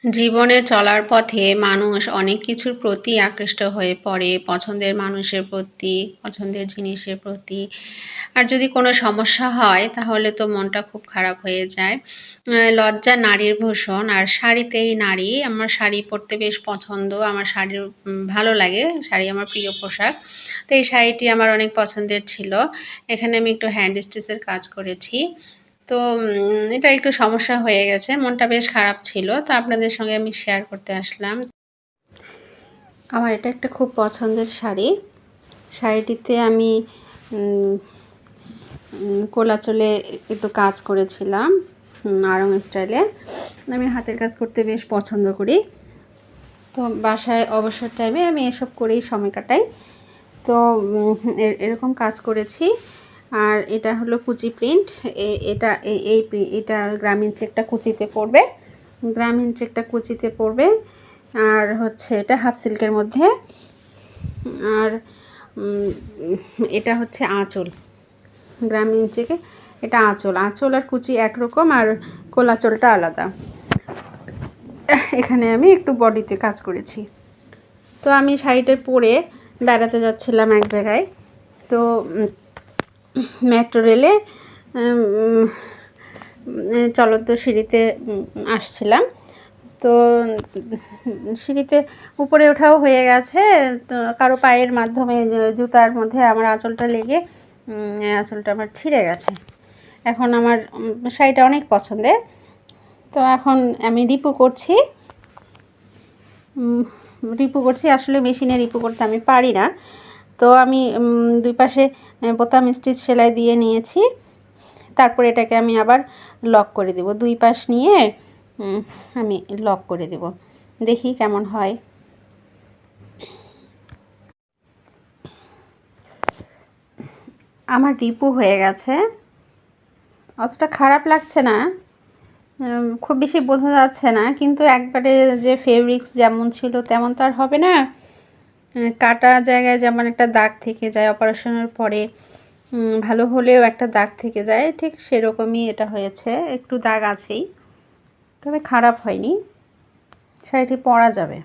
জীবনে চলার পথে মানুষ অনেক কিছুর প্রতি আকৃষ্ট হয়ে পড়ে, পছন্দের মানুষের প্রতি, পছন্দের জিনিসের প্রতি। আর যদি কোনো সমস্যা হয় তাহলে তো মনটা খুব খারাপ হয়ে যায়। লজ্জা নারীর ভূষণ, আর শাড়িতেই নারী। আমার শাড়ি পরতে বেশ পছন্দ, আমার শাড়ি ভালো লাগে, শাড়ি আমার প্রিয় পোশাক। তো এই শাড়িটি আমার অনেক পছন্দের ছিল। এখানে আমি একটু হ্যান্ড স্টিচের কাজ করেছি। তো এটা একটু সমস্যা হয়ে গেছে, মনটা বেশ খারাপ ছিল, তো আপনাদের সঙ্গে আমি শেয়ার করতে আসলাম। আমার এটা একটা খুব পছন্দের শাড়ি। শাড়িটিতে আমি কোলাচলে একটু কাজ করেছিলাম আড়ং স্টাইলে। আমি হাতের কাজ করতে বেশ পছন্দ করি, তো বাসায় অবসর টাইমে আমি এসব করেই সময় কাটাই। তো এরকম কাজ করেছি। আর এটা হলো কুচি প্রিন্ট। এটা গ্রামীণ চেকটা কুচিতে পড়বে, গ্রামীণ চেকটা কুচিতে পড়বে। আর হচ্ছে এটা হাফ সিল্কের মধ্যে। আর এটা হচ্ছে আঁচল, গ্রামীণ চেকে এটা আঁচল। আঁচল আর কুচি একরকম, আর কোলাচলটা আলাদা। এখানে আমি একটু বডিতে কাজ করেছি। তো আমি শাড়িটা পরে বেড়াতে যাচ্ছিলাম এক জায়গায়। তো মেট্রো রেলে চলন্ত সিঁড়িতে আসছিলাম। তো সিঁড়িতে উপরে ওঠাও হয়ে গেছে, তো কারো পায়ের মাধ্যমে জুতার মধ্যে আমার আঁচলটা লেগে আঁচলটা আমার ছিঁড়ে গেছে। এখন আমার শাড়িটা অনেক পছন্দের। তো এখন আমি রিপু করছি। আসলে মেশিনে রিপু করতে আমি পারি না। তো আমি দুই পাশে বোতাম স্টিচ সেলাই দিয়ে নিয়েছি। তারপর এটাকে আমি আবার লক করে দেব, দুই পাশ নিয়ে আমি লক করে দেব, দেখি কেমন হয়। আমার রিপু হয়ে গেছে, অতটা খারাপ লাগছে না, খুব বেশি বোঝা যাচ্ছে না, কিন্তু একবারে যে ফেব্রিক্স যেমন ছিল তেমন তো আর হবে না। কাটা জায়গায় যেমন একটা দাগ থেকে যায় অপারেশনের পরে, ভালো হলেও একটা দাগ থেকে যায়, ঠিক সেরকমই এটা হয়েছে, একটু দাগ আছেই, তবে খারাপ হয়নি, শাড়িটি পরা যাবে।